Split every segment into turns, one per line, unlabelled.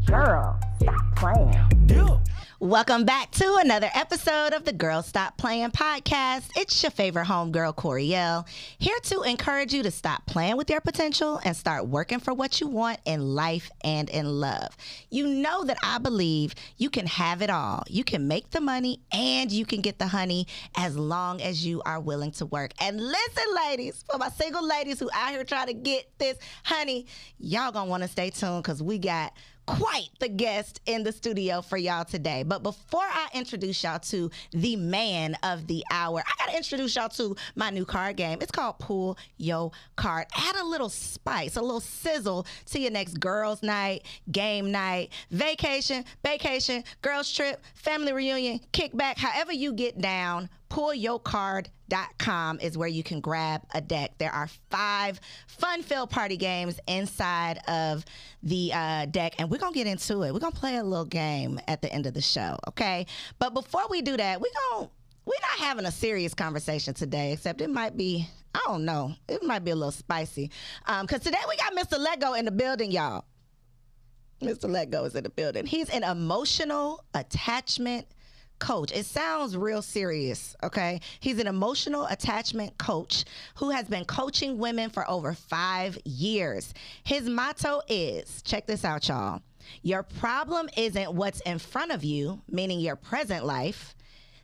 Girl, stop playing.
Welcome back to another episode of the Girl Stop Playing podcast. It's your favorite homegirl, Koereyelle, here to encourage you to stop playing with your potential and start working for what you want in life and in love. You know that I believe you can have it all. You can make the money and you can get the honey as long as you are willing to work. And listen, ladies, for my single ladies who out here trying to get this honey, y'all gonna want to stay tuned because we got quite the guest in the studio for y'all today. But before I introduce y'all to the man of the hour, I gotta introduce y'all to my new card game. It's called Pull Your Card. Add a little spice, a little sizzle to your next girls' night, game night, vacation, girls' trip, family reunion, kickback, however you get down. PullYourCard.com is where you can grab a deck. There are 5 fun-filled party games inside of the deck, and we're going to get into it. We're going to play a little game at the end of the show, okay? But before we do that, we're not having a serious conversation today, except it might be, I don't know, it might be a little spicy. Because today we got Mr. Lego in the building, y'all. Mr. Lego is in the building. He's an emotional attachment coach. It sounds real serious, okay? He's an emotional attachment coach who has been coaching women for over 5 years. His motto is, check this out, y'all. Your problem isn't what's in front of you, meaning your present life.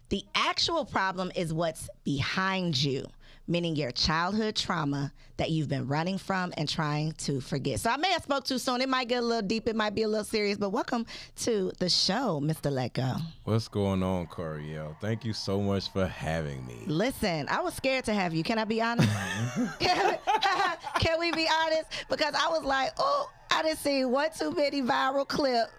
The actual problem is what's behind you, meaning your childhood trauma that you've been running from and trying to forget. So I may have spoke too soon. It might get a little deep. It might be a little serious. But welcome to the show, Mr. Let Go.
What's going on, Koereyelle? Thank you so much for having me.
Listen, I was scared to have you. Can I be honest? Can we be honest? Because I was like, oh, I done seen one too many viral clip.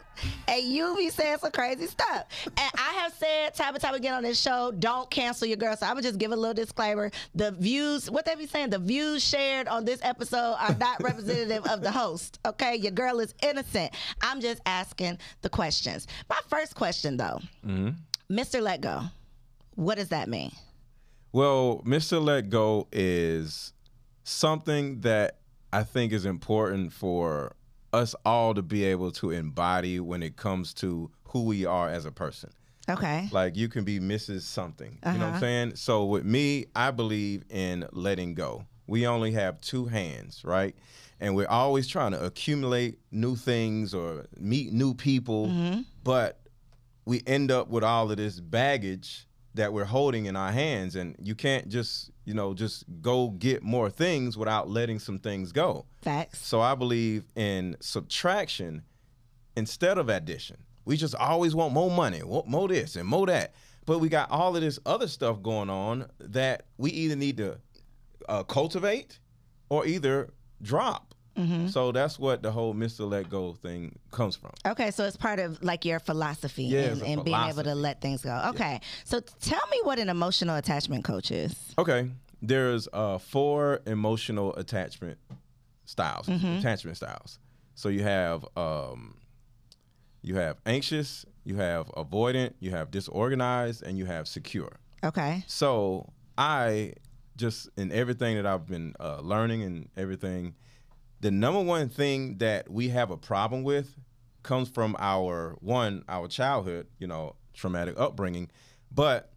And you be saying some crazy stuff. And I have said time and time again on this show, don't cancel your girl. So I'm going to just give a little disclaimer. The views, what they be saying, the views shared on this episode are not representative of the host. Okay? Your girl is innocent. I'm just asking the questions. My first question, though, Mr. Let Go, what does that mean?
Well, Mr. Let Go is something that I think is important for us all to be able to embody when it comes to who we are as a person.
Okay.
Like you can be Mrs. Something. You know what I'm saying? So with me, I believe in letting go. We only have 2 hands, right? And we're always trying to accumulate new things or meet new people, but we end up with all of this baggage that we're holding in our hands, and you can't just go get more things without letting some things go.
Facts.
So I believe in subtraction instead of addition. We just always want more money, more this and more that, but we got all of this other stuff going on that we either need to cultivate or either drop. So that's what the whole Mr. Let Go thing comes from.
Okay, so it's part of like your philosophy and being able to let things go. Okay, so tell me what an emotional attachment coach is.
Okay, there's 4 emotional attachment styles, attachment styles. So you have anxious, you have avoidant, you have disorganized, and you have secure.
Okay.
So I just, in everything that I've been learning and everything, the number one thing that we have a problem with comes from our childhood, traumatic upbringing. But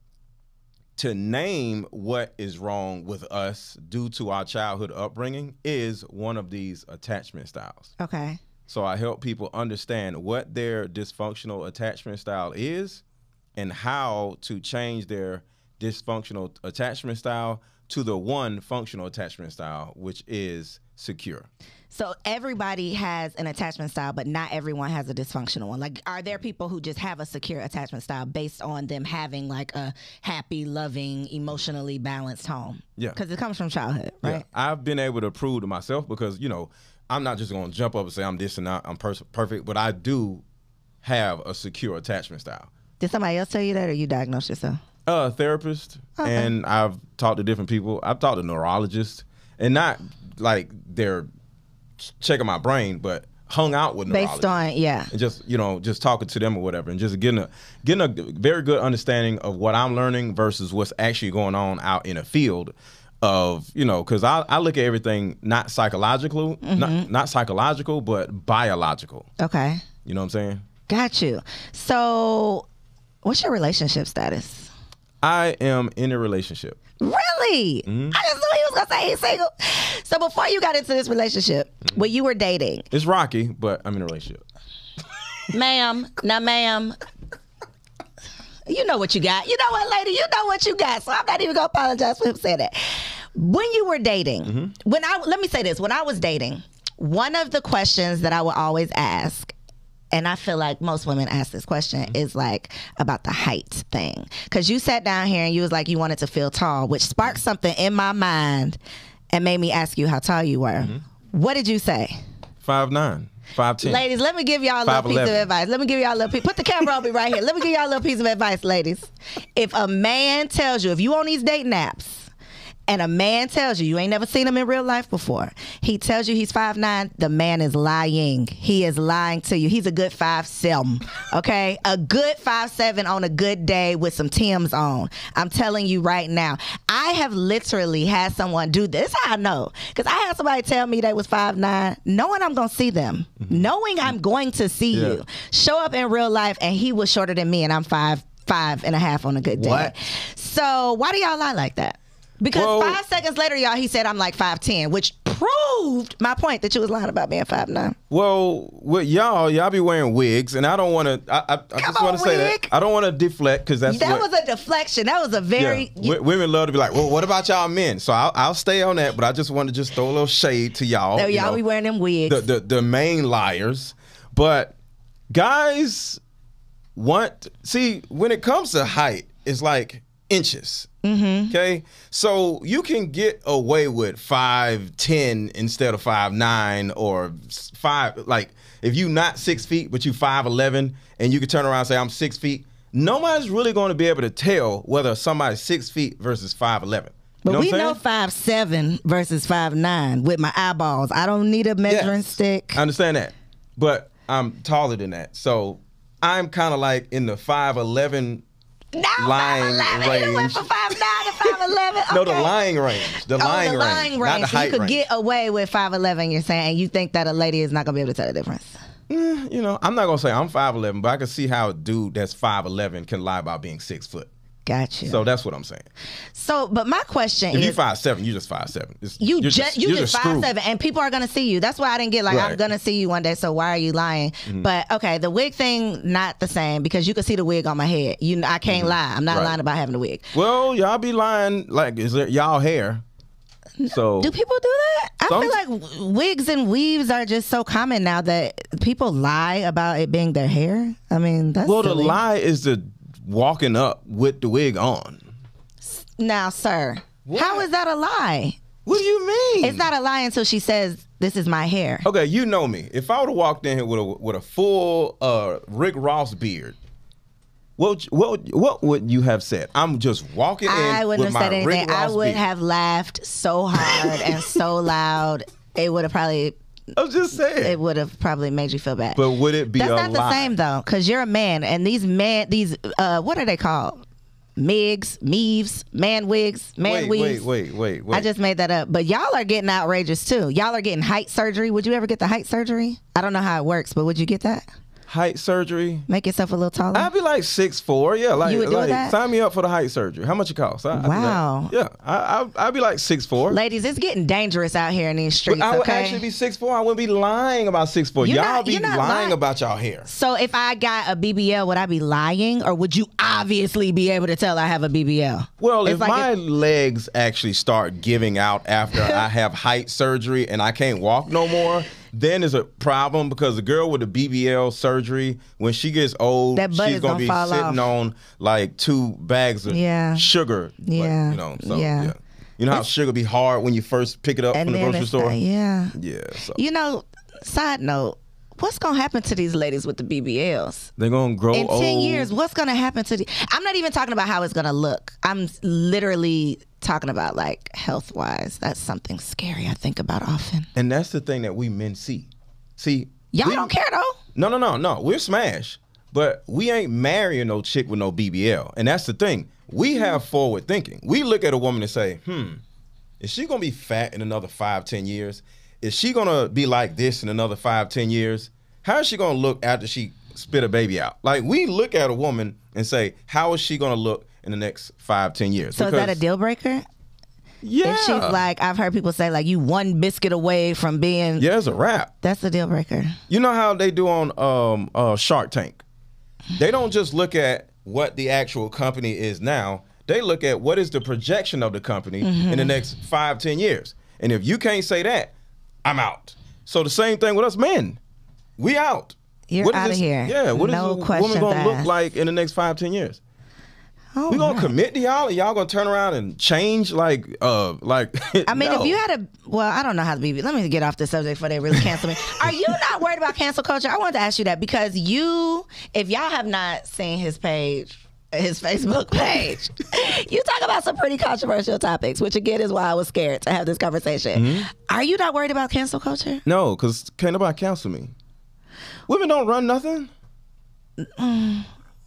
to name what is wrong with us due to our childhood upbringing is one of these attachment styles.
Okay.
So I help people understand what their dysfunctional attachment style is and how to change their dysfunctional attachment style to the one functional attachment style, which is secure.
So everybody has an attachment style, but not everyone has a dysfunctional one. Like, are there people who just have a secure attachment style based on them having like a happy, loving, emotionally balanced home?
Yeah.
Because it comes from childhood, right?
Yeah. I've been able to prove to myself because, I'm not just going to jump up and say I'm this and I'm perfect, but I do have a secure attachment style.
Did somebody else tell you that or you diagnosed yourself?
A therapist, and I've talked to different people. I've talked to neurologists, and not like they're checking my brain, but hung out with neurologists.
Based on, yeah.
And just talking to them or whatever, and just getting a very good understanding of what I'm learning versus what's actually going on out in a field. of, you know, because I look at everything not psychological, not psychological, but biological.
Okay.
You know what I'm saying?
Got you. So, what's your relationship status?
I am in a relationship.
Really? I just knew he was gonna say he's single. So before you got into this relationship, when you were dating,
It's rocky, but I'm in a relationship.
ma'am, you know what you got. You know what, lady? You know what you got. So I'm not even gonna apologize for him saying that. When you were dating, let me say this. When I was dating, one of the questions that I would always ask, and I feel like most women ask this question, is like about the height thing. Because you sat down here and you was like you wanted to feel tall, which sparked something in my mind and made me ask you how tall you were. What did you say?
5'9", 5'10".
Ladies, let me give y'all a little piece of
5'11".
advice. Let me give y'all a little piece. Put the camera on me right here. Let me give y'all a little piece of advice, ladies. If a man tells you, if you on these dating apps, and a man tells you ain't never seen him in real life before, he tells you he's 5'9", the man is lying. He is lying to you. He's a good 5'7", okay? A good 5'7" on a good day with some Timbs on. I'm telling you right now. I have literally had someone do this. How I know? Because I had somebody tell me they was 5'9", knowing I'm going to see them, knowing I'm going to see you, show up in real life, and he was shorter than me, and I'm 5'5.5" on a good day.
What?
So why do y'all lie like that? Because 5 seconds later, y'all, he said I'm like 5'10", which proved my point that you was lying about being 5'9".
Well, with y'all be wearing wigs, and I don't want to. I just want to say that I don't want to deflect because that
was a deflection. That was a very
women love to be like, well, what about y'all men? So I'll stay on that, but I just want to just throw a little shade to y'all.
So y'all be wearing them wigs.
The main liars, but guys when it comes to height, it's like inches. Okay, so you can get away with 5'10" instead of 5'9" or 5. Like if you not 6 feet but you 5'11", and you can turn around and say I'm 6 feet. Nobody's really going to be able to tell whether somebody's 6 feet versus 5'11".
But we know 5'7" versus 5'9" with my eyeballs. I don't need a measuring stick.
I understand that, but I'm taller than that, so I'm kind of like in the 5'11". Lying range.
You went from 5'9" to 5'11". Okay.
No, the lying range. The lying range. Not the
so
height
you could
range.
get away with 5'11", you're saying, and you think that a lady is not going to be able to tell the difference?
You know, I'm not going to say I'm 5'11", but I can see how a dude that's 5'11" can lie about being 6 foot.
Got you.
So that's what I'm saying.
So, but my question is,
if you 5'7", you just 5'7".
You just 5'7", and people are gonna see you. That's why I didn't get like I'm gonna see you one day. So why are you lying? But okay, the wig thing not the same because you can see the wig on my head. I can't lie. I'm not lying about having a wig.
Well, y'all be lying like is it y'all hair? So
do people do that? I feel like wigs and weaves are just so common now that people lie about it being their hair. I mean, that's silly.
The lie is the walking up with the wig on.
Now, sir, how is that a lie?
What do you mean?
It's not a lie until she says, "This is my hair."
Okay, you know me. If I would have walked in here with a full Rick Ross beard, what would you have said? I'm just walking in.
I wouldn't
with
have said
my
anything.
Rick Ross
I would
beard.
have laughed so hard and so loud. It would have probably.
I was just saying.
It would have probably made you feel bad.
But would it be
That's
a
not the same though, because you're a man, and these what are they called? Meaves, man wigs, man weaves.
Wait.
I just made that up. But y'all are getting outrageous too. Y'all are getting height surgery. Would you ever get the height surgery? I don't know how it works, but would you get that?
Height surgery?
Make yourself a little taller?
I'd be like 6'4". Yeah, like,
you would do that?
Sign me up for the height surgery. How much it costs?
Wow.
I'd be like 6'4".
Ladies, it's getting dangerous out here in these streets.
But I would
okay?
actually be 6'4". I wouldn't be lying about 6'4". Y'all be lying about y'all hair.
So if I got a BBL, would I be lying, or would you obviously be able to tell I have a BBL?
Well, if my legs actually start giving out after I have height surgery and I can't walk no more, then there's a problem because the girl with the BBL surgery, when she gets old, she's going to be sitting on like 2 bags of sugar.
Yeah.
Like, you know, so, yeah. You know how sugar be hard when you first pick it up from the grocery store?
Yeah.
So.
You know, side note, what's going to happen to these ladies with the BBLs?
They're going to grow
in
old.
10 years, what's going to happen to I'm not even talking about how it's going to look. I'm literally talking about like health-wise. That's something scary I think about often.
And that's the thing that we men see.
Y'all don't care though.
No. We're smash. But we ain't marrying no chick with no BBL. And that's the thing. We have forward thinking. We look at a woman and say, Is she gonna be fat in another 5-10 years? Is she gonna be like this in another 5-10 years? How is she gonna look after she spit a baby out? Like, we look at a woman and say, how is she gonna look in the next 5-10 years?
So is that a deal breaker?
Yeah.
If she's like, I've heard people say, like, you one biscuit away from being.
Yeah, it's a wrap.
That's a deal breaker.
You know how they do on Shark Tank? They don't just look at what the actual company is now. They look at what is the projection of the company in the next 5-10 years. And if you can't say that, I'm out. So the same thing with us men. We out.
You're out of here.
Yeah, what
no
is a woman going to look like in the next 5-10 years? We gonna commit to y'all, and y'all gonna turn around and change like. I mean,
no. If you had I don't know how to be. Let me get off the subject before they really cancel me. Are you not worried about cancel culture? I wanted to ask you that because if y'all have not seen his page, his Facebook page, you talk about some pretty controversial topics, which again is why I was scared to have this conversation. Mm-hmm. Are you not worried about cancel culture?
No, because can't nobody cancel me. Women don't run nothing.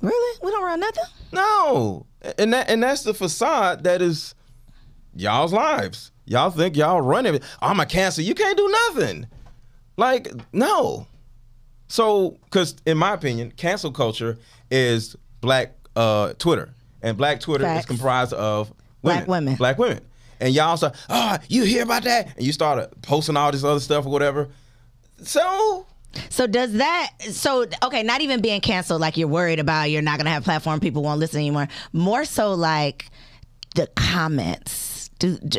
Really? We don't run nothing?
No. And that's the facade that is y'all's lives. Y'all think y'all run it. I'm a cancel. You can't do nothing. Like, no. So, because in my opinion, cancel culture is black Twitter. And black Twitter is comprised of women. Black women. And y'all say, you hear about that? And you start posting all this other stuff or whatever. So
does that, okay, not even being canceled, like you're worried about you're not going to have a platform, people won't listen anymore. More so like the comments.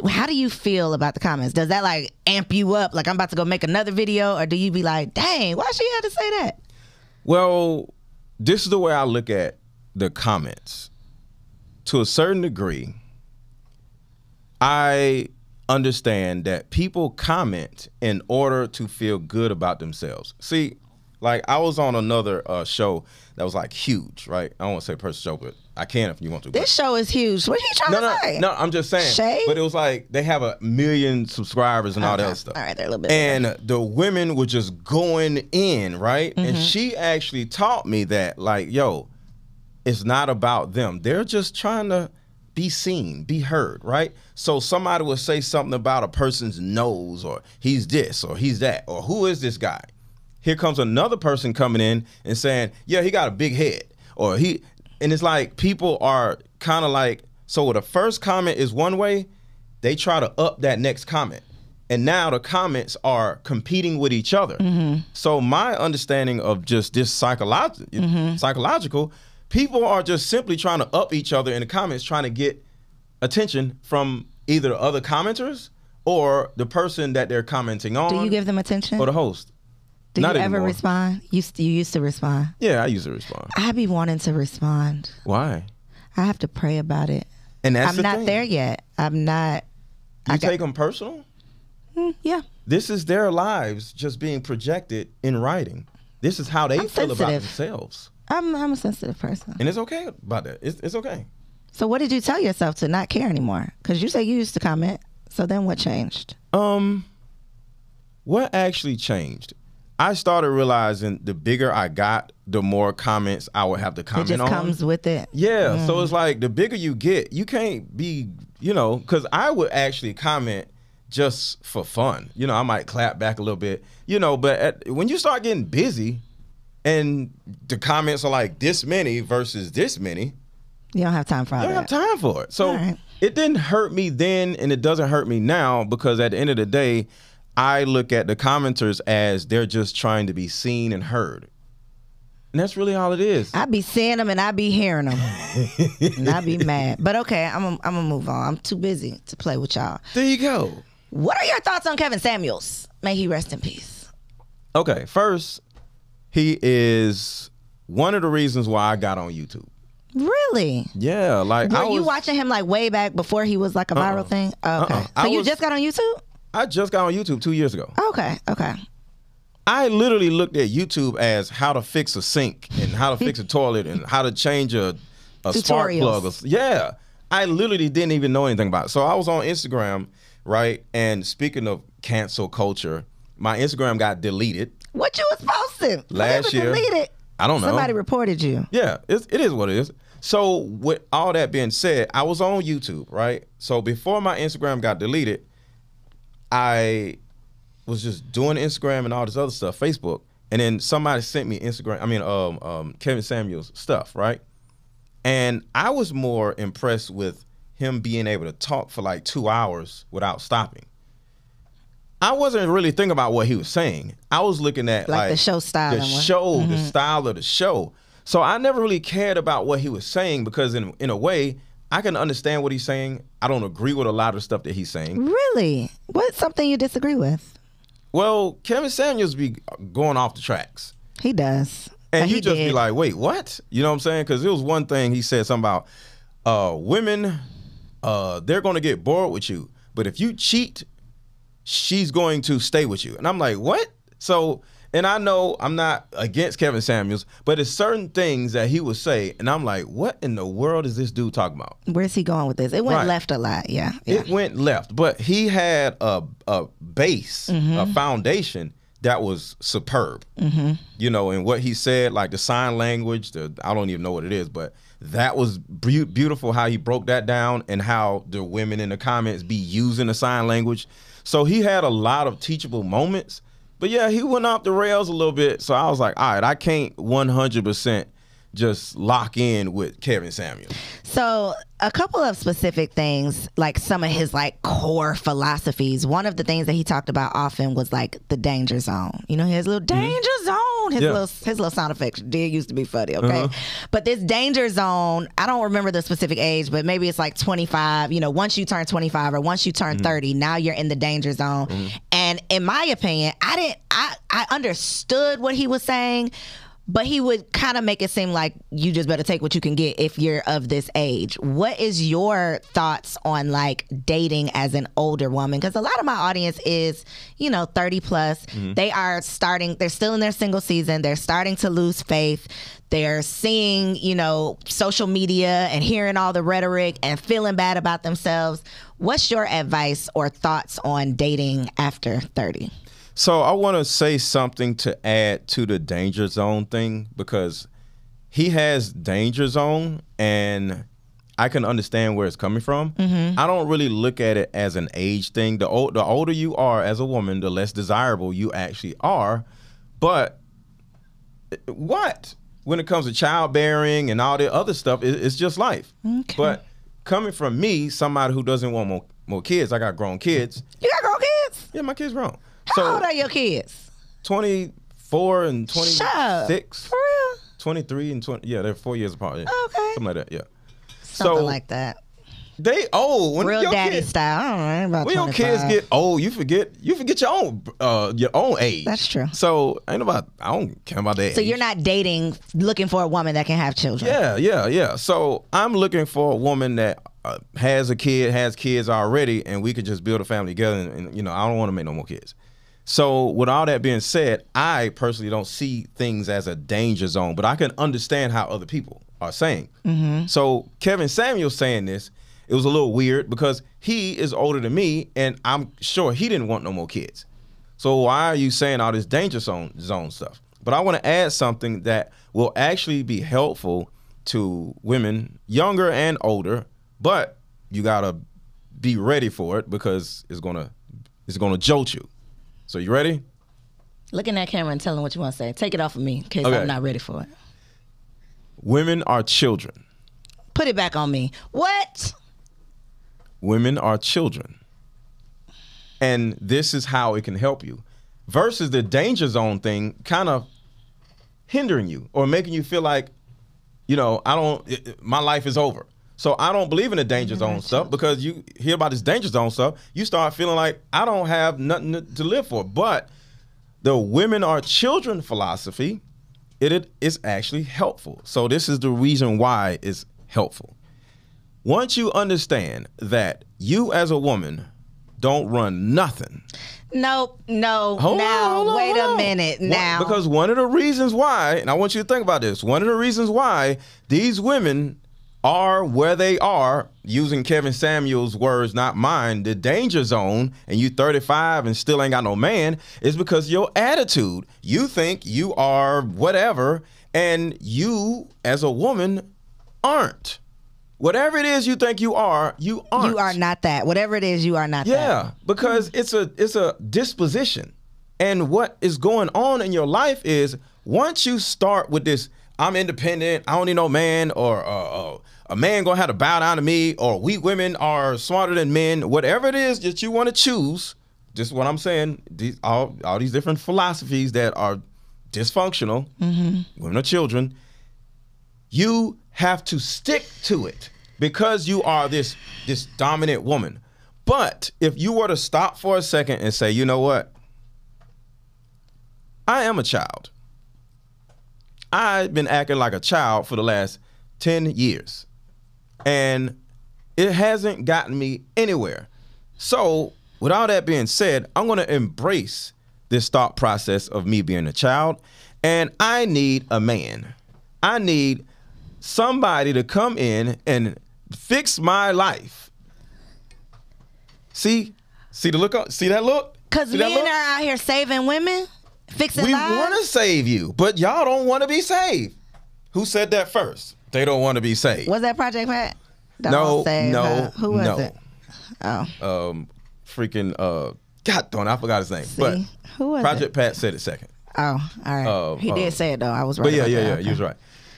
How do you feel about the comments? Does that like amp you up? Like I'm about to go make another video? Or do you be like, dang, why she had to say that?
Well, this is the way I look at the comments. To a certain degree, I understand that people comment in order to feel good about themselves. See, like I was on another show that was like huge, right? I don't want to say person show, but I can if you want to.
This show is huge. What are you trying to say?
No, I'm just saying.
Shade?
But it was like they have 1 million subscribers and all that other stuff.
All right, they're a little bit.
And the women were just going in, right? Mm-hmm. And she actually taught me that, like, yo, it's not about them. They're just trying to be seen, be heard, right? So somebody will say something about a person's nose, or he's this, or he's that, or who is this guy? Here comes another person coming in and saying, yeah, he got a big head, or and it's like people are kind of like, so the first comment is one way, they try to up that next comment. And now the comments are competing with each other. Mm-hmm. So my understanding of just this psychological, people are just simply trying to up each other in the comments, trying to get attention from either the other commenters or the person that they're commenting on.
Do you give them attention?
Or the host.
Do you ever respond? You used to respond?
Yeah, I used to respond.
I be wanting to respond.
Why?
I have to pray about it.
And that's
I'm not there yet. I'm not.
You take them personal?
Yeah.
This is their lives just being projected in writing. This is how they feel about themselves.
I'm a sensitive person.
And it's okay about that. It's okay.
So what did you tell yourself to not care anymore? Because you say you used to comment. So then what changed?
What actually changed? I started realizing the bigger I got, the more comments I would have to comment on.
It just comes with it.
Yeah. So it's like the bigger you get, you can't be, because I would actually comment just for fun. I might clap back a little bit, but when you start getting busy, and the comments are like this many versus this many.
You don't have time for all that.
You don't have time for it. So it didn't hurt me then, and it doesn't hurt me now, because at the end of the day, I look at the commenters as they're just trying to be seen and heard. And that's really all it is.
I be seeing them and I be hearing them. And I be mad. But okay, I'm going to move on. I'm too busy to play with y'all.
There you go.
What are your thoughts on Kevin Samuels? May he rest in peace.
Okay, first, he is one of the reasons why I got on YouTube.
Really?
Yeah, like
Were you watching him like way back before he was like a viral thing? Okay. So you just got on YouTube?
I just got on YouTube 2 years ago.
Okay.
I literally looked at YouTube as how to fix a sink and how to fix a toilet and how to change a spark plug. Yeah. I literally didn't even know anything about it. So I was on Instagram, right? And speaking of cancel culture, my Instagram got deleted.
What you was posting?
Last year.
Deleted?
I don't know.
Somebody reported you.
Yeah, it is what it is. So with all that being said, I was on YouTube, right? So before my Instagram got deleted, I was just doing Instagram and all this other stuff, Facebook, and then somebody sent me Kevin Samuels stuff, right? And I was more impressed with him being able to talk for like 2 hours without stopping. I wasn't really thinking about what he was saying. I was looking at like
the show style,
the style of the show. So I never really cared about what he was saying because in a way, I can understand what he's saying. I don't agree with a lot of stuff that he's saying.
Really? What's something you disagree with?
Well, Kevin Samuels be going off the tracks.
He does.
And you just be like, wait, what? You know what I'm saying? Because it was one thing he said something about women, they're going to get bored with you. But if you cheat, she's going to stay with you. And I'm like, what? So... And I know I'm not against Kevin Samuels, but it's certain things that he would say, and I'm like, what in the world is this dude talking about?
Where's he going with this? It went left a lot, yeah.
It went left, but he had a base, a foundation that was superb. You know, and what he said, like the sign language, I don't even know what it is, but that was beautiful how he broke that down and how the women in the comments be using the sign language. So he had a lot of teachable moments. But yeah, he went off the rails a little bit. So I was like, all right, I can't 100% just lock in with Kevin Samuels.
So a couple of specific things, like some of his like core philosophies. One of the things that he talked about often was like the danger zone. You know, his little danger zone, his little sound effects did used to be funny, okay? But this danger zone, I don't remember the specific age, but maybe it's like 25. You know, once you turn 25 or once you turn 30, now you're in the danger zone. And in my opinion, I understood what he was saying, but he would kind of make it seem like you just better take what you can get if you're of this age. What is your thoughts on like dating as an older woman? Because a lot of my audience is, you know, 30 plus. They're still in their single season. They're starting to lose faith. They're seeing, you know, social media and hearing all the rhetoric and feeling bad about themselves. What's your advice or thoughts on dating after 30?
So I want to say something to add to the danger zone thing, because he has danger zone and I can understand where it's coming from. I don't really look at it as an age thing. The older you are as a woman, the less desirable you actually are. But when it comes to childbearing and all the other stuff, it's just life. Okay. But coming from me, somebody who doesn't want more kids, I got grown kids.
You got grown kids?
Yeah, my kids grown.
How old are your kids?
24 and 26.
For real?
23 and 20. Yeah, they're 4 years apart. Yeah.
Okay.
Something like that, yeah.
Something like that.
They old. When
real daddy kids, style. I don't know, about
when 25. Your kids get old, you forget your own age.
That's true.
So I don't care about that age.
So you're not dating, looking for a woman that can have children.
Yeah. So I'm looking for a woman that has kids already, and we could just build a family together. And you know, I don't want to make no more kids. So with all that being said, I personally don't see things as a danger zone, but I can understand how other people are saying. So Kevin Samuels saying this, it was a little weird because he is older than me, and I'm sure he didn't want no more kids. So why are you saying all this danger zone stuff? But I want to add something that will actually be helpful to women, younger and older, but you gotta be ready for it because it's gonna jolt you. So you ready?
Look in that camera and tell them what you want to say. Take it off of me in case I'm not ready for it.
Women are children.
Put it back on me. What?
Women are children. And this is how it can help you. Versus the danger zone thing kind of hindering you or making you feel like, you know, my life is over. So I don't believe in the danger zone stuff because you hear about this danger zone stuff, you start feeling like I don't have nothing to live for. But the women are children philosophy, it is actually helpful. So this is the reason why it's helpful. Once you understand that you as a woman don't run nothing.
Nope. No. Hold on. Wait a minute now.
Because one of the reasons why, and I want you to think about this, one of the reasons why these women are where they are, using Kevin Samuels' words, not mine, the danger zone, and you 35 and still ain't got no man, is because your attitude. You think you are whatever, and you, as a woman, aren't. Whatever it is you think you are, you aren't.
You are not that. Whatever it is, you are not that.
Yeah, because it's a disposition. And what is going on in your life is once you start with this, I'm independent, I don't need no man, or a man gonna have to bow down to me, or we women are smarter than men, whatever it is that you want to choose, just what I'm saying, all these different philosophies that are dysfunctional, women or children, you have to stick to it because you are this dominant woman. But if you were to stop for a second and say, you know what? I am a child. I've been acting like a child for the last 10 years. And it hasn't gotten me anywhere. So with all that being said, I'm going to embrace this thought process of me being a child. And I need a man. I need somebody to come in and fix my life. See the look? See that look?
Because men are out here saving women, fixing lives.
We want to save you, but y'all don't want to be saved. Who said that first? They don't want to be saved.
Was that Project Pat?
No.
Who was it? Oh.
God darn, I forgot his name.
See?
But
who was
Project
it?
Pat said it second.
Oh, all right. He did say it though. I was right.
But yeah,
okay.
you was right.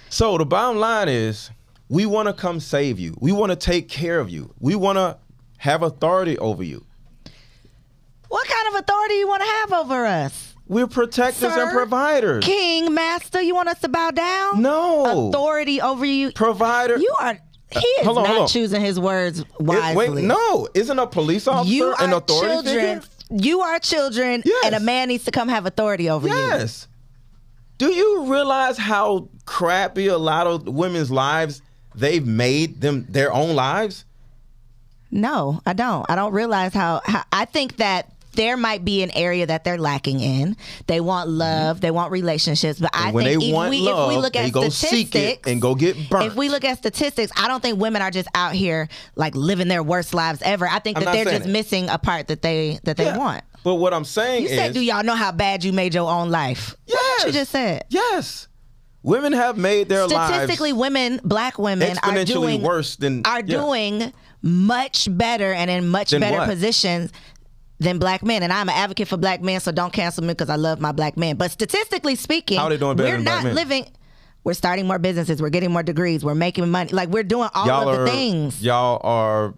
So the bottom line is, we want to come save you. We want to take care of you. We want to have authority over you.
What kind of authority you want to have over us?
We're protectors and providers.
King, master, you want us to bow down?
No.
Authority over you.
Provider.
You are. He is not choosing his words wisely.
Wait, no. Isn't a police officer an authority figure?
You are children, and a man needs to come have authority over you.
Yes. Do you realize how crappy a lot of women's lives they've made them their own lives?
No, I don't. I don't realize how I think that there might be an area that they're lacking in. They want love, they want relationships, but I think if we look at statistics
and go get burnt.
If we look at statistics, I don't think women are just out here like living their worst lives ever. I think that they're just missing a part that they want.
But what I'm saying is,
you said, do y'all know how bad you made your own life?
Yes.
That's what you just said.
Yes. Women have made their lives
statistically, black women
exponentially
doing much better and in much better positions than black men. And I'm an advocate for black men, so don't cancel me because I love my black men. But statistically speaking,
how are they doing better
we're
than
not
black men?
We're starting more businesses. We're getting more degrees. We're making money. Like, we're doing all of the things.
Y'all are,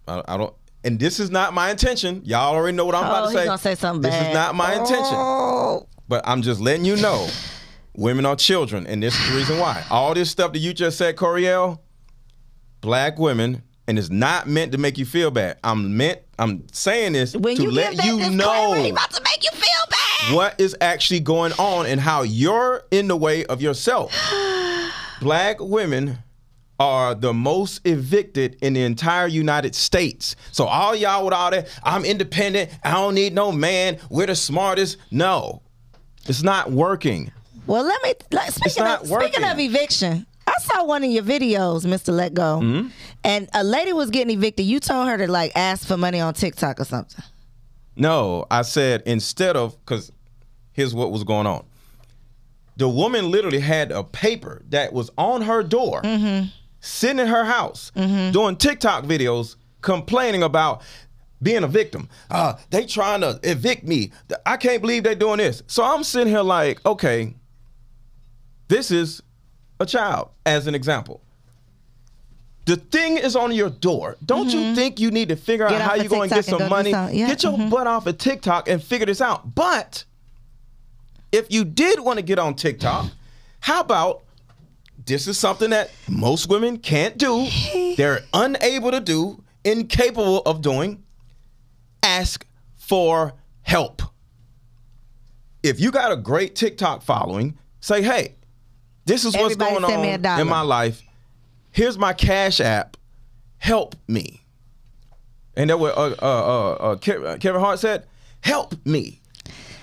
I don't, and this is not my intention. Y'all already know what I'm about to say.
He's gonna say something bad.
This is not my intention. But I'm just letting you know, women are children, and this is the reason why. All this stuff that you just said, Koereyelle, black women, and it's not meant to make you feel bad. I'm saying this to let you know
about to make you feel bad.
What is actually going on and how you're in the way of yourself. Black women are the most evicted in the entire United States. So all y'all with all that, I'm independent, I don't need no man, we're the smartest. No, it's not working.
Well, speaking of eviction, I saw one of your videos, Mr. Let Go, and a lady was getting evicted. You told her to like ask for money on TikTok or something.
No, I said instead of, because here's what was going on. The woman literally had a paper that was on her door, sitting in her house, doing TikTok videos, complaining about being a victim. They trying to evict me. I can't believe they doing this. So I'm sitting here like, okay, this is a child, as an example. The thing is on your door. Don't you think you need to figure out how you're going to get some money? Get your butt off of TikTok and figure this out. But if you did want to get on TikTok, how about this is something that most women can't do. They're unable to do, incapable of doing. Ask for help. If you got a great TikTok following, say, hey, this is what's going on in my life. Here's my Cash App. Help me. And that what Kevin Hart said, help me.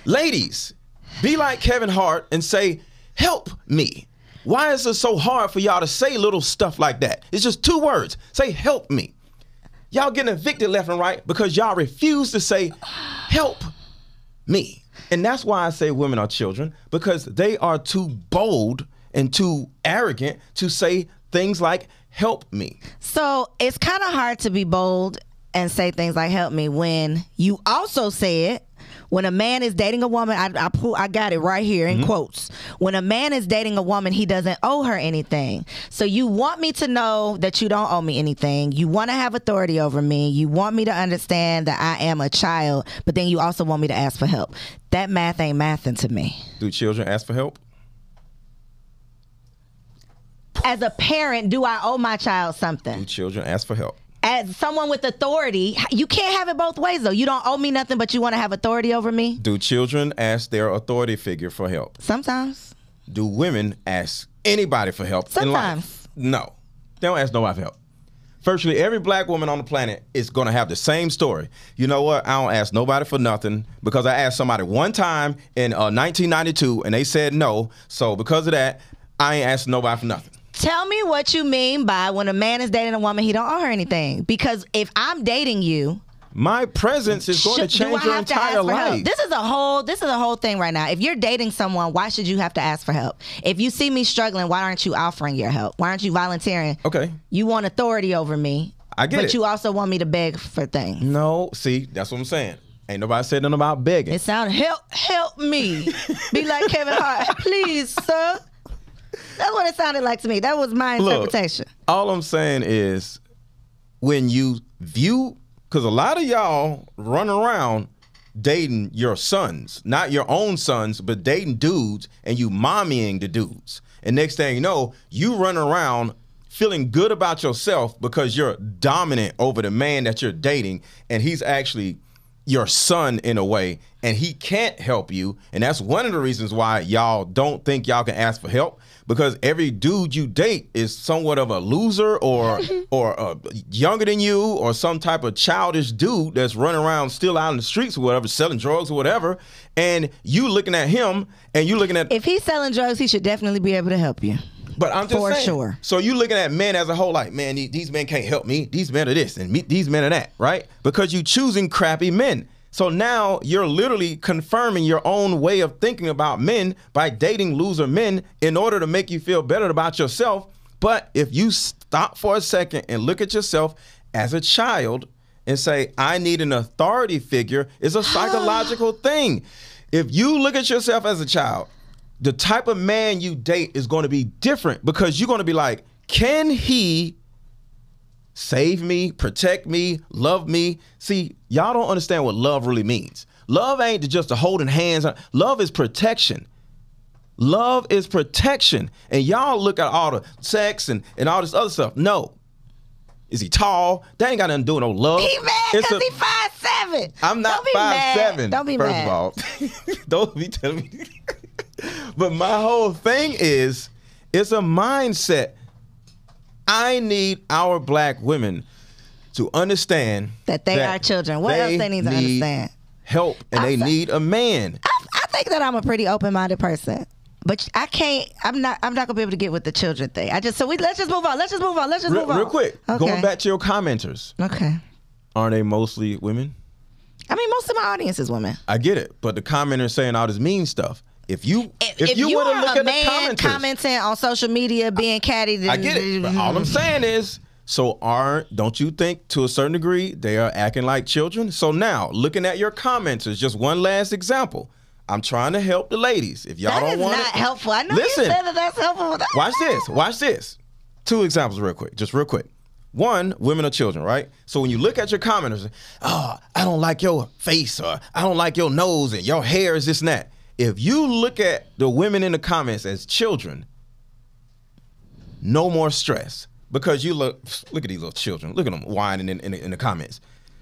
Ladies, be like Kevin Hart and say, help me. Why is it so hard for y'all to say little stuff like that? It's just 2 words. Say, help me. Y'all getting evicted left and right because y'all refuse to say, help me. And that's why I say women are children, because they are too bold and too arrogant to say things like help me.
So it's kind of hard to be bold and say things like help me when you also said when a man is dating a woman, I got it right here in quotes. When a man is dating a woman, he doesn't owe her anything. So you want me to know that you don't owe me anything. You want to have authority over me. You want me to understand that I am a child, but then you also want me to ask for help. That math ain't mathing to me.
Do children ask for help?
As a parent, do I owe my child something?
Do children ask for help?
As someone with authority, you can't have it both ways, though. You don't owe me nothing, but you want to have authority over me?
Do children ask their authority figure for help?
Sometimes.
Do women ask anybody for help in life?
Sometimes.
No. They don't ask nobody for help. Virtually every black woman on the planet is going to have the same story. You know what? I don't ask nobody for nothing because I asked somebody one time in 1992, and they said no. So because of that, I ain't asking nobody for nothing.
Tell me what you mean by when a man is dating a woman, he don't owe her anything. Because if I'm dating you,
my presence is going to change your entire life.
This is a whole thing right now. If you're dating someone, why should you have to ask for help? If you see me struggling, why aren't you offering your help? Why aren't you volunteering?
Okay.
You want authority over me.
I get it.
But you also want me to beg for things.
No, see, that's what I'm saying. Ain't nobody said nothing about begging.
It sounded, help me. Be like Kevin Hart. Please, sir. That's what it sounded like to me. That was my interpretation.
Look, all I'm saying is when you view, because a lot of y'all run around dating your sons, not your own sons, but dating dudes, and you mommying the dudes. And next thing you know, you run around feeling good about yourself because you're dominant over the man that you're dating, and he's actually your son in a way, and he can't help you. And that's one of the reasons why y'all don't think y'all can ask for help, because every dude you date is somewhat of a loser or younger than you, or some type of childish dude that's running around still out in the streets or whatever, selling drugs or whatever. And you looking at him and you looking at...
If he's selling drugs, he should definitely be able to help you.
But I'm just
for
saying.
Sure.
So you looking at men as a whole like, man, these men can't help me. These men are this and these men are that, right? Because you choosing crappy men. So now you're literally confirming your own way of thinking about men by dating loser men in order to make you feel better about yourself. But if you stop for a second and look at yourself as a child and say, I need an authority figure, it's a psychological thing. If you look at yourself as a child, the type of man you date is going to be different, because you're going to be like, can he save me, protect me, love me? See, y'all don't understand what love really means. Love ain't just a holding hands. Love is protection. Love is protection. And y'all look at all the sex and all this other stuff. No. Is he tall? That ain't got nothing to do with no love.
He mad because he 5'7".
I'm not 5'7".
Don't be mad.
First of all, don't be telling me. But my whole thing is, it's a mindset. I need our black women to understand
that they are children. What else they need to understand?
Help, and they need a man.
I think that I'm a pretty open-minded person, but I can't. I'm not gonna be able to get with the children thing. Let's just move on. Let's just move on.
Real quick,
okay.
Going back to your commenters.
Okay.
Aren't they mostly women?
I mean, most of my audience is women.
I get it, but the commenters saying all this mean stuff. If you were to look at the commenters,
commenting on social media, being catty,
I get it. But all I'm saying is, don't you think to a certain degree they are acting like children? So now, looking at your commenters, just one last example. I'm trying to help the ladies. If y'all don't want it,
that is not helpful. I know you said that's helpful.
Watch this. Two examples real quick. One, women are children, right? So when you look at your commenters, I don't like your face, or I don't like your nose, and your hair is this and that. If you look at the women in the comments as children, no more stress, because you look at these little children. Look at them whining in the comments.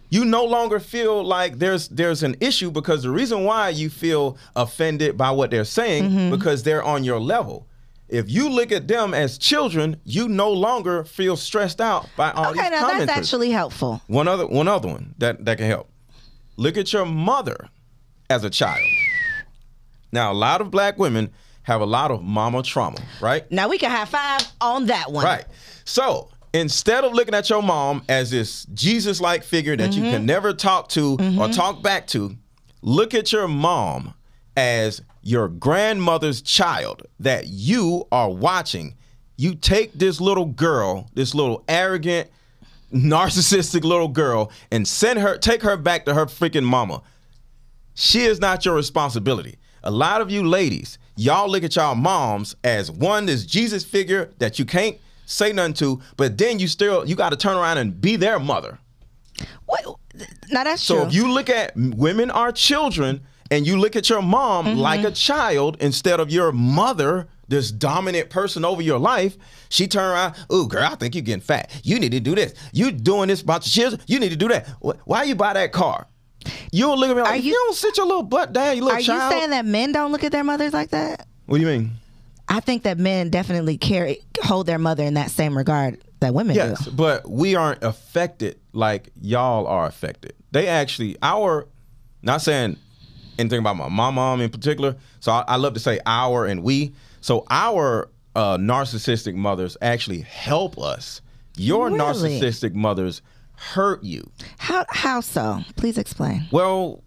You no longer feel like there's an issue, because the reason why you feel offended by what they're saying, because they're on your level. If you look at them as children, you no longer feel stressed out by all these commenters. Okay, now that's
actually helpful.
One other one that can help. Look at your mother as a child. Now, a lot of black women have a lot of mama trauma, right?
Now, we can high five on that one.
Right. So, instead of looking at your mom as this Jesus-like figure that you can never talk to or talk back to, look at your mom as your grandmother's child that you are watching. you take this little girl, this little arrogant, narcissistic little girl, and take her back to her freaking mama. She is not your responsibility. A lot of you ladies, y'all look at y'all moms as this Jesus figure that you can't say nothing to, but then you got to turn around and be their mother.
What? Now that's true.
So if you look at women are children, and you look at your mom like a child instead of your mother, this dominant person over your life, she turn around, ooh, girl, I think you're getting fat. You need to do this. You doing this about your children. You need to do that. Why you buy that car? You'll look at me like, you don't sit your little butt down, you little child.
Are you saying that men don't look at their mothers like that?
What do you mean?
I think that men definitely hold their mother in that same regard that women do.
Yes, but we aren't affected like y'all are affected. They actually, not saying anything about my mom in particular, so I love to say our and we. So our narcissistic mothers actually help us. Your narcissistic mothers hurt you.
How so? Please explain.
Well,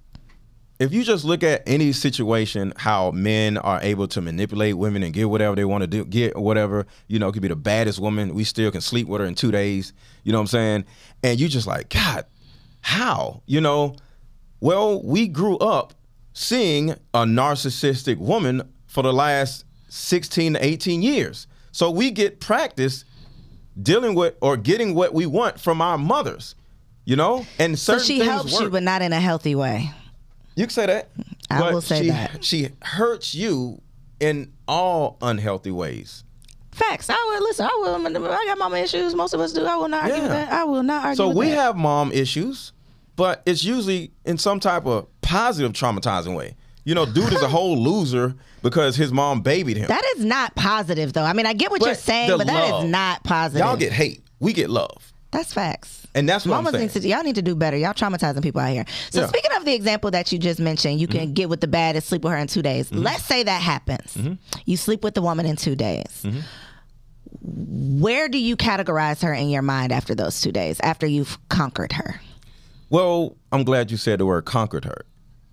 if you just look at any situation, how men are able to manipulate women and get whatever they want to do, get whatever, it could be the baddest woman, we still can sleep with her in 2 days, you know what I'm saying? And you just like, God, how? Well, we grew up seeing a narcissistic woman for the last 16 to 18 years. So we get practice dealing with or getting what we want from our mothers, And
so she helps you, but not in a healthy way.
You can say that.
I will say that.
She hurts you in all unhealthy ways.
Facts. I got mama issues. Most of us do. I will not argue with that. I will not argue with that.
So we have mom issues, but it's usually in some type of positive traumatizing way. Dude is a whole loser because his mom babied him.
That is not positive, though. I mean, I get what you're saying, but that is not positive.
Y'all get hate. We get love.
That's facts.
And that's what I'm saying.
Y'all need to do better. Y'all traumatizing people out here. So speaking of the example that you just mentioned, you can get with the baddest, sleep with her in 2 days. Let's say that happens. You sleep with the woman in 2 days. Where do you categorize her in your mind after those 2 days, after you've conquered her?
Well, I'm glad you said the word conquered her.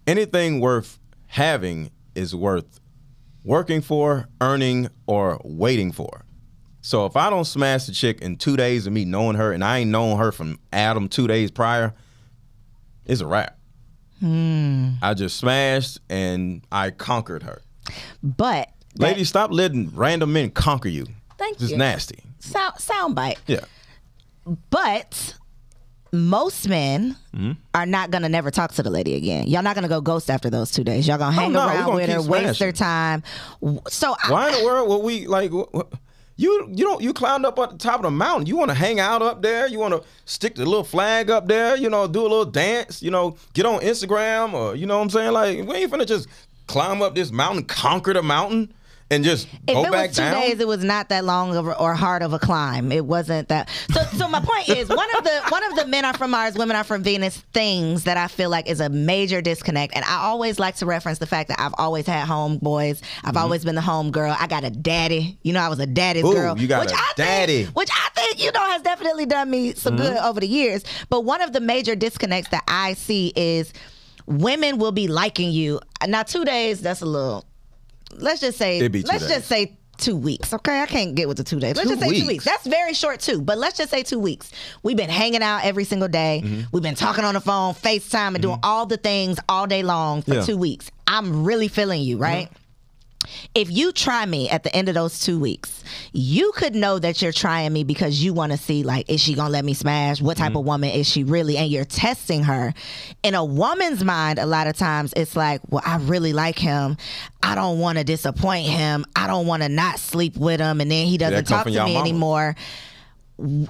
Anything worth having is worth working for, earning, or waiting for. So if I don't smash the chick in 2 days of me knowing her, and I ain't known her from Adam 2 days prior, it's a wrap. I just smashed and I conquered her.
But
ladies, stop letting random men conquer you.
Thank you.
It's nasty.
Soundbite.
Yeah.
But most men are not going to never talk to the lady again. Y'all not going to go ghost after those 2 days. Y'all going to hang around with her, waste their time. So
why in the world would we like... You climbed up at the top of the mountain. You want to hang out up there. You want to stick the little flag up there, do a little dance, get on Instagram or, you know what I'm saying? Like, we ain't finna just climb up this mountain, conquer the mountain, and just go back down. If it was 2 days,
it was not that long or hard of a climb. It wasn't that. So my point is, one of the men are from Mars, women are from Venus things that I feel like is a major disconnect. And I always like to reference the fact that I've always had homeboys. I've always been the home girl. I got a daddy. I was a daddy's girl.
You got a daddy.
Which I think, has definitely done me some good over the years. But one of the major disconnects that I see is women will be liking you. Now, 2 days, that's a little... Let's just say 2 weeks, okay? I can't get with the 2 days. Let's just say 2 weeks. That's very short too, but let's just say 2 weeks. We've been hanging out every single day. We've been talking on the phone, FaceTime, and doing all the things all day long for 2 weeks. I'm really feeling you, right? If you try me at the end of those 2 weeks, you could know that you're trying me because you want to see, like, is she going to let me smash? What type of woman is she really? And you're testing her. In a woman's mind, a lot of times it's like, well, I really like him. I don't want to disappoint him. I don't want to not sleep with him. And then he doesn't talk to me anymore.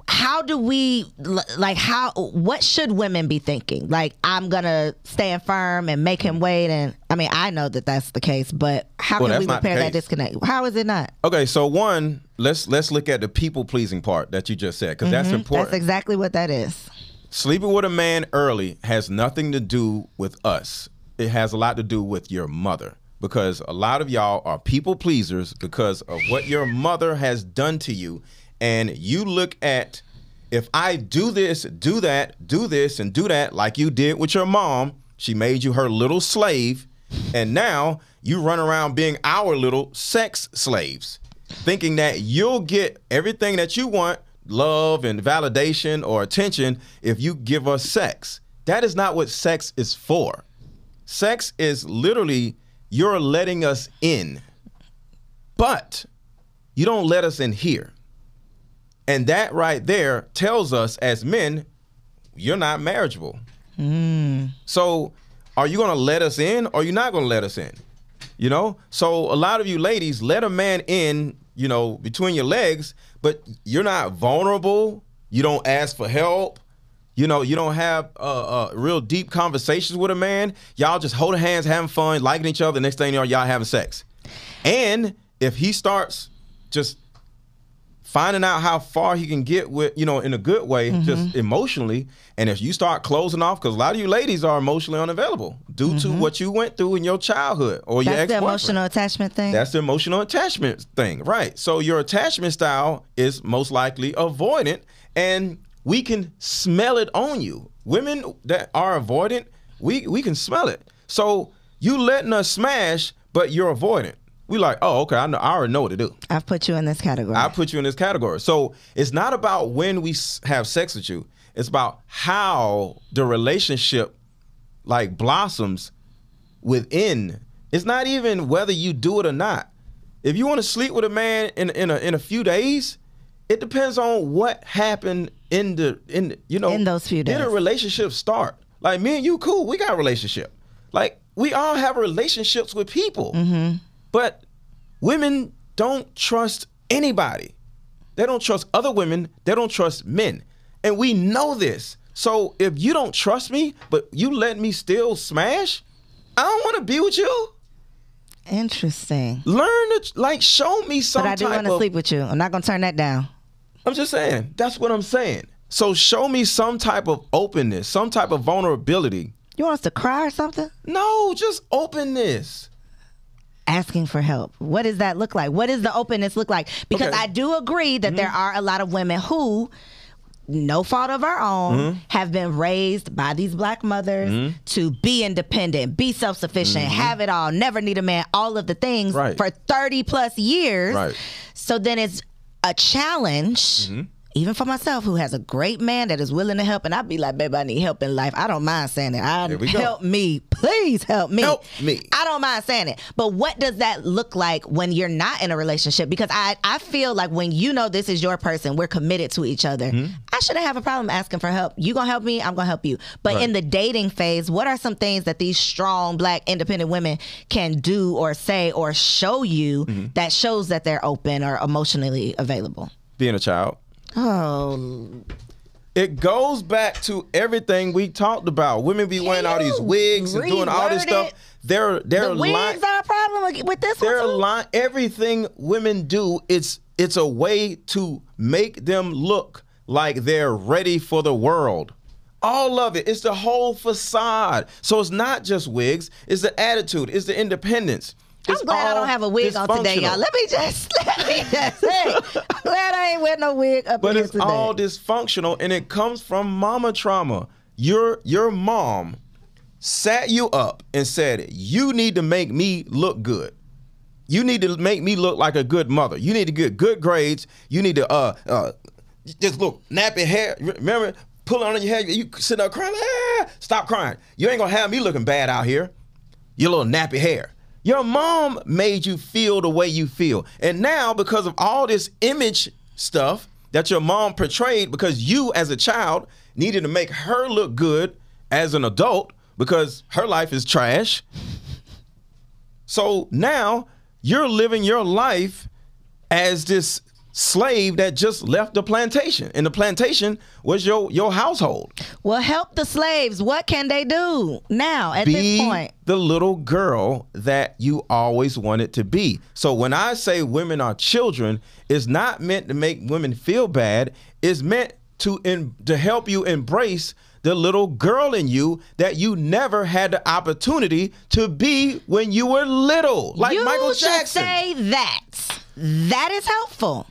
How do we, what should women be thinking? Like, I'm going to stand firm and make him wait. And I mean, I know that that's the case, but how can we repair that disconnect? How is it not?
Okay, so one, let's look at the people pleasing part that you just said, because that's important.
That's exactly what that is.
Sleeping with a man early has nothing to do with us. It has a lot to do with your mother, because a lot of y'all are people pleasers because of what your mother has done to you. And you look at, if I do this, do that, do this, and do that, like you did with your mom, she made you her little slave, and now you run around being our little sex slaves. thinking that you'll get everything that you want, love and validation or attention, if you give us sex. That is not what sex is for. Sex is literally you're letting us in, but you don't let us in here. And that right there tells us as men, you're not marriageable. So are you going to let us in or are you not going to let us in? You know? So a lot of you ladies let a man in, you know, between your legs, but you're not vulnerable. You don't ask for help. You know, you don't have real deep conversations with a man. Y'all just holding hands, having fun, liking each other. Next thing you know, y'all having sex. And if he starts just finding out how far he can get with, you know, in a good way, just emotionally, and if you start closing off, because a lot of you ladies are emotionally unavailable due to what you went through in your childhood or your ex-boyfriend.
That's the emotional attachment thing?
That's the emotional attachment thing, right. So your attachment style is most likely avoidant, and we can smell it on you. Women that are avoidant, we can smell it. So you letting us smash, but you're avoidant. We like, oh, okay, I already know what to do.
I've put you in this category.
I put you in this category. So it's not about when we have sex with you. It's about how the relationship like blossoms within. It's not even whether you do it or not. If you want to sleep with a man in a few days, it depends on what happened in those few days. Did a relationship start? Like me and you, cool. We got a relationship. Like we all have relationships with people. But women don't trust anybody. They don't trust other women. They don't trust men. And we know this. So if you don't trust me, but you let me still smash, I don't want to be with you.
Interesting.
Learn to, like, show me some type of...
But I do want to sleep with you. I'm not going to turn that down.
I'm just saying. That's what I'm saying. So show me some type of openness, some type of vulnerability.
You want us to cry or something?
No, just openness.
Asking for help. What does that look like? What does the openness look like? Because I do agree that there are a lot of women who, no fault of our own, have been raised by these black mothers to be independent, be self-sufficient, have it all, never need a man, all of the things for 30 plus years. So then it's a challenge, even for myself, who has a great man that is willing to help. And I'd be like, baby, I need help in life. I don't mind saying it. Help me. Please help me. Help me. I don't mind saying it. But what does that look like when you're not in a relationship? Because I feel like when you know this is your person, we're committed to each other, I shouldn't have a problem asking for help. You gonna help me, I'm gonna help you. But in the dating phase, what are some things that these strong black independent women can do or say or show you that shows that they're open or emotionally available?
Being a child.
Oh,
it goes back to everything we talked about. Women be wearing all these wigs and doing all this stuff. They're
the wigs are a problem with this one too?
Everything women do, it's a way to make them look like they're ready for the world. All of it. It's the whole facade. So it's not just wigs. It's the attitude. It's the independence.
I'm glad I don't have a wig on today, y'all. Let me just say, I'm glad I ain't wearing no wig up here today.
But it's all dysfunctional, and it comes from mama trauma. Your mom sat you up and said, you need to make me look good. You need to make me look like a good mother. You need to get good grades. You need to just look, nappy hair. Remember, pull on your hair. You sit up crying. Stop crying. You ain't gonna have me looking bad out here. Your little nappy hair. Your mom made you feel the way you feel. And now, because of all this image stuff that your mom portrayed, because you as a child needed to make her look good as an adult because her life is trash. So now you're living your life as this slave that just left the plantation, and the plantation was your household.
Well, help the slaves. What can they do now at this point?
Be the little girl that you always wanted to be. So when I say women are children, it's not meant to make women feel bad. It's meant to help you embrace the little girl in you that you never had the opportunity to be when you were little, like Michael Jackson.
You should say that. That is helpful.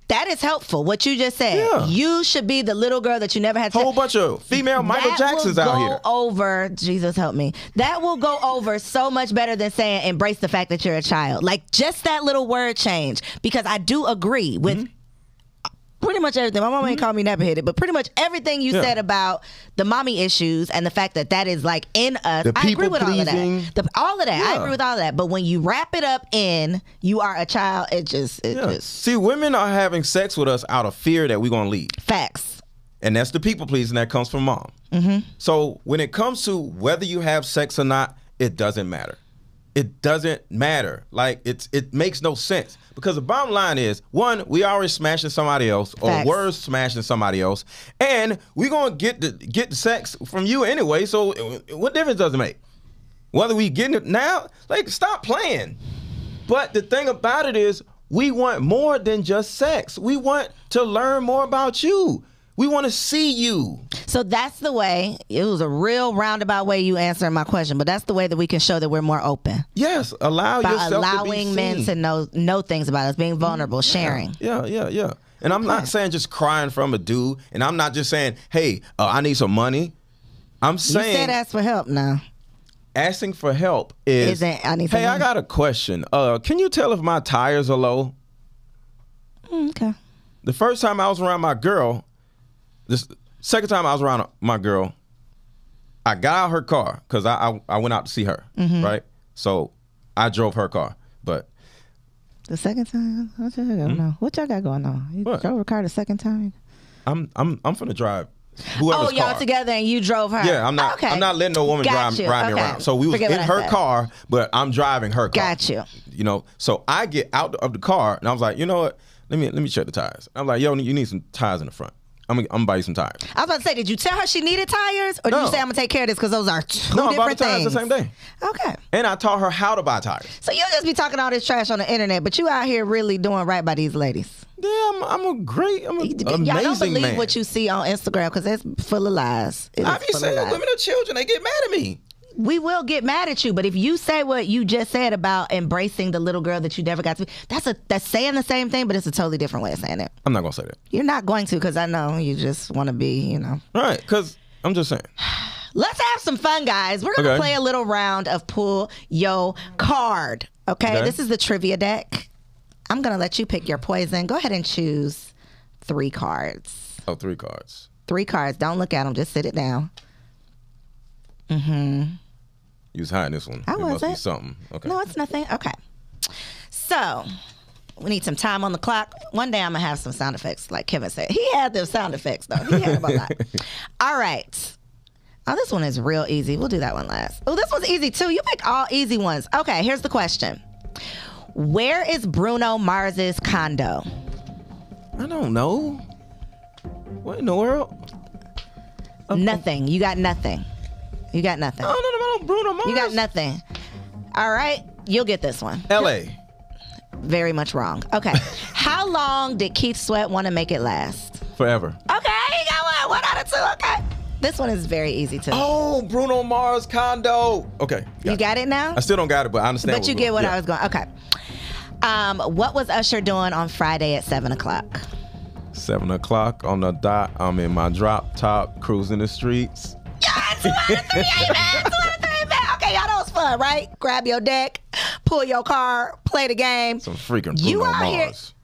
That is helpful. What you just said.
Yeah.
You should be the little girl that you never had.
Whole bunch of female Michael Jacksons out here.
That will go over. Jesus help me. That will go over so much better than saying embrace the fact that you're a child. Like just that little word change. Because I do agree with pretty much everything. My mama ain't called me nappy-headed, but pretty much everything you said about the mommy issues and the fact that that is like in us. I agree with all of that. All of that. I agree with all of that. But when you wrap it up in you are a child, it just.
See, women are having sex with us out of fear that we're going to leave.
Facts.
And that's the people pleasing that comes from mom. So when it comes to whether you have sex or not, it doesn't matter. It doesn't matter. Like it makes no sense. Because the bottom line is, one, we already smashing somebody else, or we're smashing somebody else, and we're gonna get the sex from you anyway. So what difference does it make? Whether we getting it now, like stop playing. But the thing about it is, we want more than just sex. We want to learn more about you. We want to see you. So
that's the way. It was a real roundabout way you answering my question, but that's the way that we can show that we're more open.
Yes, allow yourself
allowing
to be
men
seen.
to know things about us, being vulnerable, sharing.
Yeah. And I'm not saying just crying from a dude, and I'm not just saying, hey, I need some money. I'm saying.
You said ask for help now.
Asking for help is,
I need some money.
I got a question. Can you tell if my tires are low?
Okay.
The first time I was around my girl, this second time I was around my girl, I got out her car because I went out to see her, right? So I drove her car, but
the second time, what y'all got going on? What y'all got going on? You drove her car the second time?
I'm finna drive whoever's
y'all
car.
Together and you drove her.
Yeah, I'm not letting no woman drive me around. So we was in her car, but I'm driving her car.
Got you.
You know, so I get out of the car and I was like, you know what? Let me check the tires. I'm like, yo, you need some tires in the front. I'm gonna buy you some tires. I
was about to say, did you tell her she needed tires? Or did you say, I'm gonna take care of this because those are two different things?
No, I bought the tires the same day.
Okay.
And I taught her how to buy tires.
So you'll just be talking all this trash on the internet, but you out here really doing right by these ladies.
Yeah, I'm an amazing man.
Y'all don't believe what you see on Instagram because it's full of lies.
I be saying women are children. They get mad at me.
We will get mad at you, but if you say what you just said about embracing the little girl that you never got to be, that's saying the same thing, but it's a totally different way of saying it.
I'm not going to say that.
You're not going to because I know you just want to be,
Right, because I'm just saying.
Let's have some fun, guys. We're going to play a little round of Pull Yo Card, okay? This is the trivia deck. I'm going to let you pick your poison. Go ahead and choose 3 cards.
Oh, 3 cards.
3 cards. Don't look at them. Just sit it down.
You was hiding this one.
I wasn't.
Must be something. Okay.
No, it's nothing. Okay. So, we need some time on the clock. One day I'm going to have some sound effects, like Kevin said. He had the sound effects, though. He had them a lot. All right. Oh, this one is real easy. We'll do that one last. Oh, this one's easy, too. You pick all easy ones. Okay, here's the question. Where is Bruno Mars's condo?
I don't know. What in the world?
Nothing. You got nothing. You got nothing.
I don't know about Bruno Mars.
You got nothing. All right. You'll get this one.
L.A.
Very much wrong. Okay. How long did Keith Sweat want to make it last?
Forever.
Okay. You got one. 1 out of 2. Okay. This one is very easy too.
Oh, Bruno Mars condo. Okay.
You got it now?
I still don't got it, but I understand.
But you get what I was going. Okay. What was Usher doing on Friday at 7 o'clock?
7 o'clock on the dot. I'm in my drop top, cruising the streets.
Yeah, 2 out of 3, amen. 2 out of 3, amen. Okay, y'all know it's fun, right? Grab your deck, pull your card, play the game.
Some freaking Bruno Mars.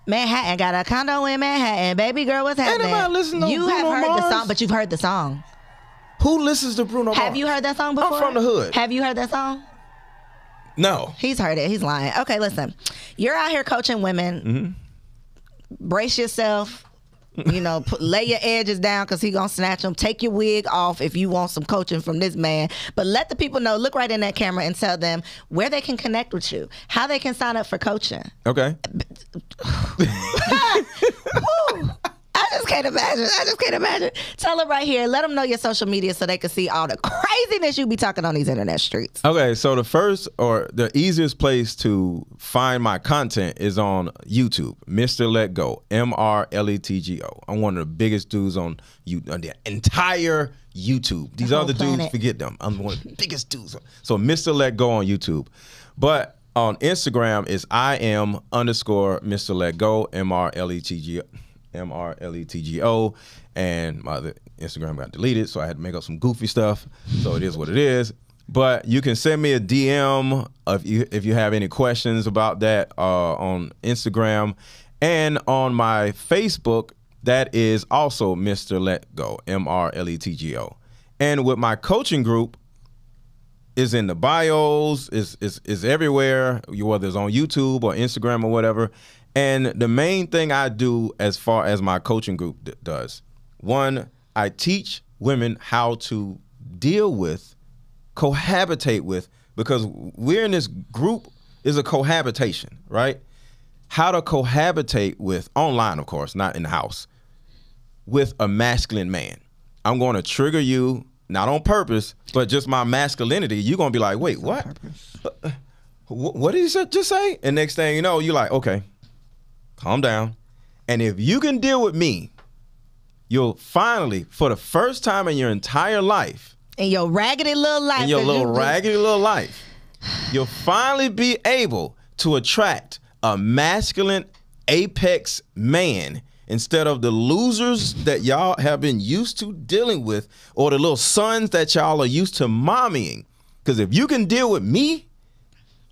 Manhattan got a condo in Manhattan. Baby girl, what's happening?
Ain't nobody listening to
you
Bruno
have heard
Mars?
the song, but you've heard the song.
Who listens to Bruno Mars?
Have you heard that song before?
I'm from the hood.
Have you heard that song?
No.
He's heard it. He's lying. Okay, listen. You're out here coaching women. Brace yourself. Lay your edges down because he's going to snatch them. Take your wig off if you want some coaching from this man. But let the people know, look right in that camera and tell them where they can connect with you, how they can sign up for coaching.
Okay.
I just can't imagine. Tell them right here. Let them know your social media so they can see all the craziness you be talking on these internet streets.
Okay, so the first or the easiest place to find my content is on YouTube. Mr. Let Go, MRLETGO. I'm one of the biggest dudes on the entire YouTube. These other dudes, forget them. I'm one of the biggest dudes. So Mr. Let Go on YouTube. But On Instagram is I am_Mr. Let Go, MRLETGO, and my other Instagram got deleted, so I had to make up some goofy stuff. So it is what it is. But you can send me a DM if you have any questions about that on Instagram, and on my Facebook. That is also Mr. Let Go, MRLETGO. And with my coaching group, is in the bios, is everywhere, whether it's on YouTube or Instagram or whatever. And the main thing I do as far as my coaching group does, one, I teach women how to deal with, cohabitate with, because we're in this group is a cohabitation, right? How to cohabitate with, online of course, not in the house, with a masculine man. I'm going to trigger you, not on purpose, but just my masculinity. You're going to be like, wait, what? What did he just say? And next thing you know, you're like, okay, calm down. And if you can deal with me, you'll finally, for the first time in your entire life,
in your raggedy little life,
you'll finally be able to attract a masculine apex man instead of the losers that y'all have been used to dealing with, or the little sons that y'all are used to mommying. Because if you can deal with me,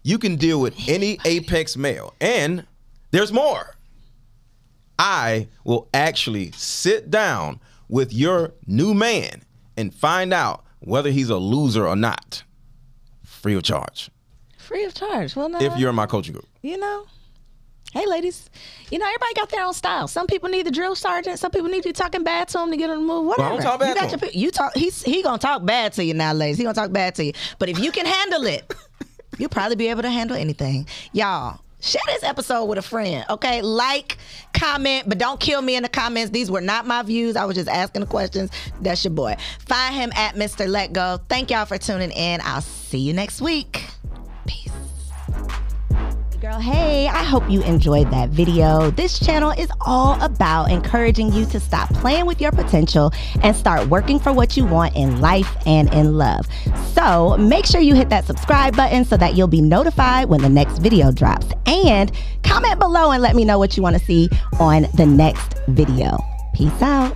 you can deal with any apex male. And there's more. I will actually sit down with your new man and find out whether he's a loser or not. Free of charge.
Free of charge. Well, no.
If you're in my coaching group.
You know. Hey, ladies, you know, everybody got their own style. Some people need the drill sergeant. Some people need you talking bad to them to get on the move. Whatever.
Well, I don't talk bad to him.
You talk. He gonna talk bad to you now, ladies. He gonna talk bad to you. But if you can handle it, you'll probably be able to handle anything. Y'all, share this episode with a friend, okay? Like, comment, but don't kill me in the comments. These were not my views. I was just asking the questions. That's your boy. Find him at Mr. Let Go. Thank y'all for tuning in. I'll see you next week. Peace. Girl, hey, I hope you enjoyed that video. This channel is all about encouraging you to stop playing with your potential and start working for what you want in life and in love. So make sure you hit that subscribe button so that you'll be notified when the next video drops. And comment below and let me know what you want to see on the next video. Peace out.